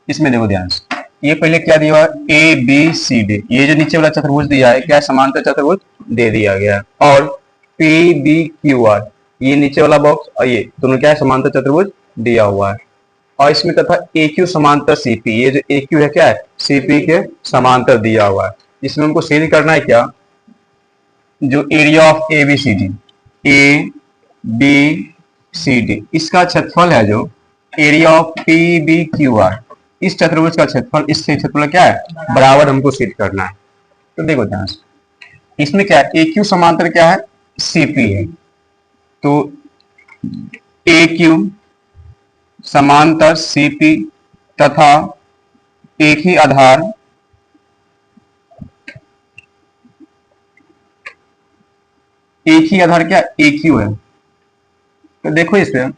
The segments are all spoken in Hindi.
इसमें देखो ध्यान से, ये पहले क्या दिया हुआ ए बी सी डी, ये जो नीचे वाला चतुर्भुज दिया है क्या समांतर चतुर्भुज दे दिया गया है। और पी बी क्यू आर, ये नीचे वाला बॉक्स और ये दोनों क्या है समांतर चतुर्भुज दिया हुआ है। और इसमें तथा ए क्यू समांतर सीपी, ये जो ए क्यू है क्या है सीपी के समांतर दिया हुआ है। इसमें हमको सिद्ध करना है क्या, जो area of A B C D, A B C D, इसका क्षेत्रफल है जो area of P B Q R, इस चतुर्भुज का क्षेत्रफल इससे क्षेत्रफल क्या है बराबर हमको सिद्ध करना है। तो देखो ध्यान से, इसमें क्या है ए क्यू समांतर क्या है सीपी है, तो ए क्यू समांतर सीपी तथा एक ही आधार क्या ए क्यू है। तो देखो इसमें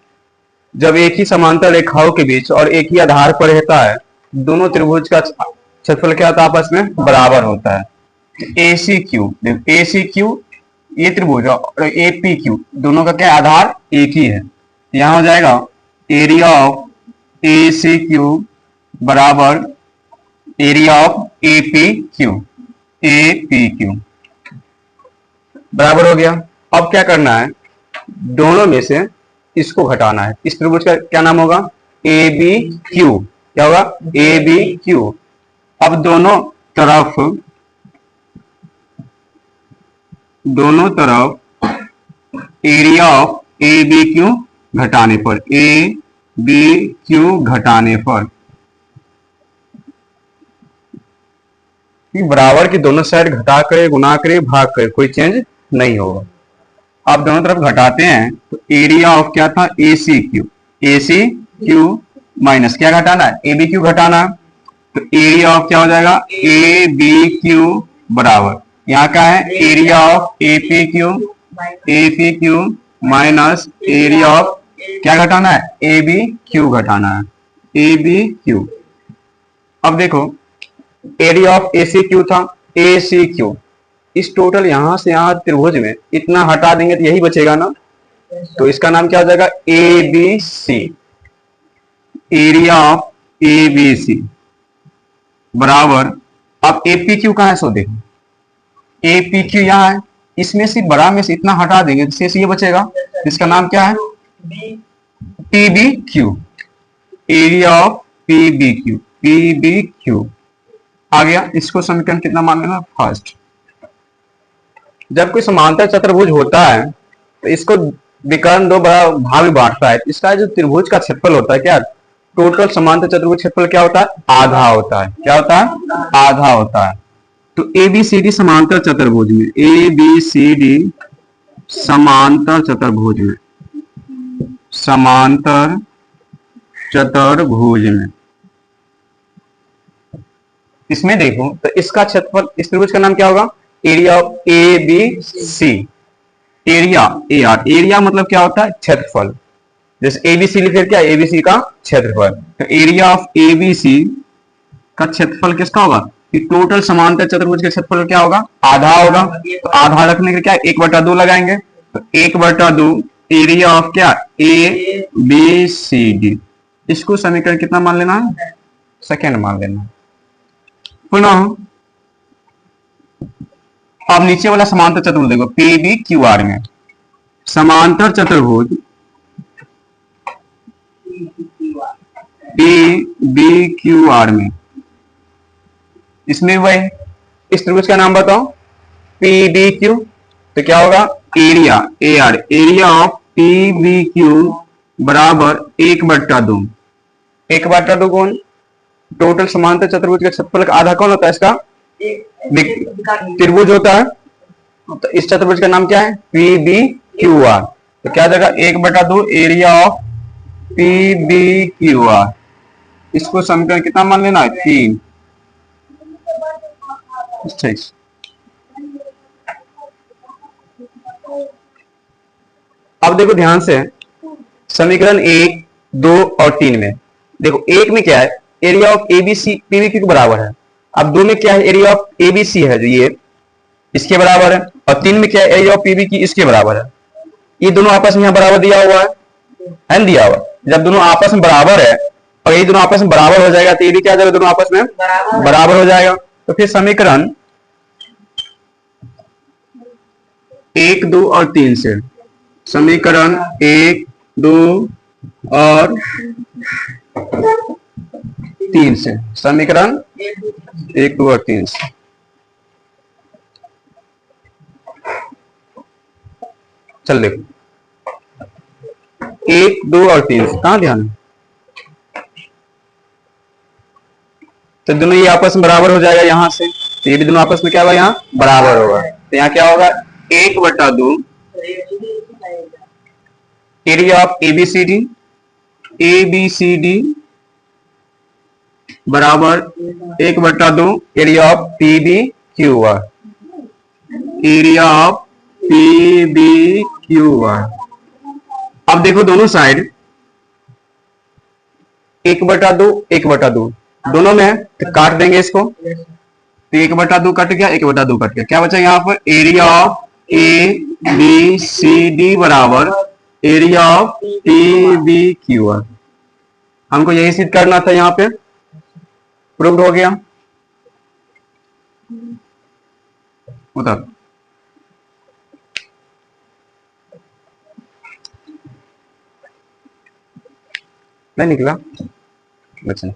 जब एक ही समांतर रेखाओं के बीच और एक ही आधार पर रहता है, दोनों त्रिभुज का क्षेत्रफल क्या होता है आपस में बराबर होता है। ए सी क्यू, ए सी क्यू ये त्रिभुज और ए पी क्यू दोनों का क्या आधार एक ही है। यहां हो जाएगा area of A C Q बराबर area of A P Q बराबर हो गया। अब क्या करना है, दोनों में से इसको घटाना है। इस त्रिभुज का क्या नाम होगा ए बी क्यू, क्या होगा ए बी क्यू। अब दोनों तरफ area of A B Q घटाने पर, ए बी क्यू घटाने पर बराबर की दोनों साइड घटा करे गुना करे भाग करे कोई चेंज नहीं होगा। आप दोनों तरफ घटाते हैं तो एरिया ऑफ क्या था ए सी क्यू माइनस क्या घटाना है ए बी क्यू घटाना, तो एरिया ऑफ क्या हो जाएगा ए बी क्यू बराबर यहाँ का है area of A P Q minus area of क्या घटाना है ए बी क्यू घटाना है ए बी क्यू। अब देखो area of A C Q था ए सी क्यू, इस टोटल यहां से यहां त्रिभुज में इतना हटा देंगे तो यही बचेगा ना, तो इसका नाम क्या हो जाएगा A B C, area of A B C बराबर। अब ए पी क्यू कहां है, सो देखो ए पी क्यू यहाँ है, इसमें से बड़ा में से इतना हटा देंगे तो शेष ये बचेगा, इसका नाम क्या है P B Q, area of P B Q आ गया। इसको समीकरण कितना मान लेना फर्स्ट। जब कोई समांतर चतुर्भुज होता है तो इसको विकर्ण दो बड़ा भाग में बांटता है। इसका जो त्रिभुज का क्षेत्रफल होता है क्या टोटल समांतर चतुर्भुज क्षेत्रफल क्या होता है आधा होता है, क्या होता है आधा होता है। तो ए बी सी डी समांतर चतुर्भुज में, ए बी सी डी समांतर चतुर्भुज में, समांतर चतुर्भुज में इसमें देखो तो इसका क्षेत्रफल इस त्रिभुज का नाम क्या होगा area of A B C, area A R, area मतलब क्या होता है क्षेत्रफल, जैसे एबीसी लिखे क्या एबीसी का क्षेत्रफल, तो एरिया ऑफ एबीसी का क्षेत्रफल किसका होगा कि टोटल समांतर चतुर्भुज के क्षेत्रफल क्या होगा आधा होगा। तो आधा रखने के क्या 1/2 लगाएंगे, तो 1/2 एरिया ऑफ क्या ए बी सी डी। इसको समीकरण कितना मान लेना है सेकेंड मान लेना। पुनः अब नीचे वाला समांतर चतुर्भुज देखो पी बी क्यू आर में, समांतर चतुर्भुज पी बी क्यू आर में, इसमें वही इस त्रिभुज का नाम बताओ पी बी क्यू, तो क्या होगा area A R, area of P B Q बराबर 1/2, 1/2 कौन टोटल समांतर चतुर्भुज के क्षेत्रफल का आधा कौन होता है इसका त्रिभुज होता है। तो इस चतुर्भुज का नाम क्या है पी बी क्यू आर, तो क्या जाएगा 1/2 area of P B Q R. इसको समीकरण कितना मान लेना है 3। अब देखो ध्यान से समीकरण 1, 2 और 3 में देखो 1 में क्या है area of ABC PB Q के बराबर है। अब 2 में क्या है एरिया ऑफ एबीसी है जो ये इसके बराबर है, और 3 में क्या है एरिया ऑफ पीबी की इसके बराबर है। ये दोनों आपस में यहाँ बराबर दिया हुआ है दिया हुआ। जब दोनों आपस में बराबर है और ये दोनों आपस में बराबर हो जाएगा, तो ये भी क्या जाएगा, दोनों आपस में बराबर हो जाएगा। तो फिर समीकरण 1, 2 और 3 से, समीकरण 1, 2 और 3 से, समीकरण 1, 2 और 3 से। चल देखो 1, 2 और 3 से कहां ध्यान है, तो दोनों ये आपस में बराबर हो जाएगा यहां से, तो ये भी दोनों आपस में क्या होगा, यहाँ बराबर होगा। तो यहाँ क्या होगा, 1/2 एरिया ऑफ एबीसीडी, एबीसीडी बराबर 1/2 area of PB Q R, area of PB Q R. अब देखो दोनों साइड 1/2 1/2 दोनों में है, तो काट देंगे इसको, तो 1/2 कट गया, 1/2 कट गया, क्या बचा यहाँ पर, area of A B C D बराबर area of P B Q R. हमको यही सिद्ध करना था, यहाँ पे प्रूव्ड हो गया। उधर नहीं निकला, बच्चा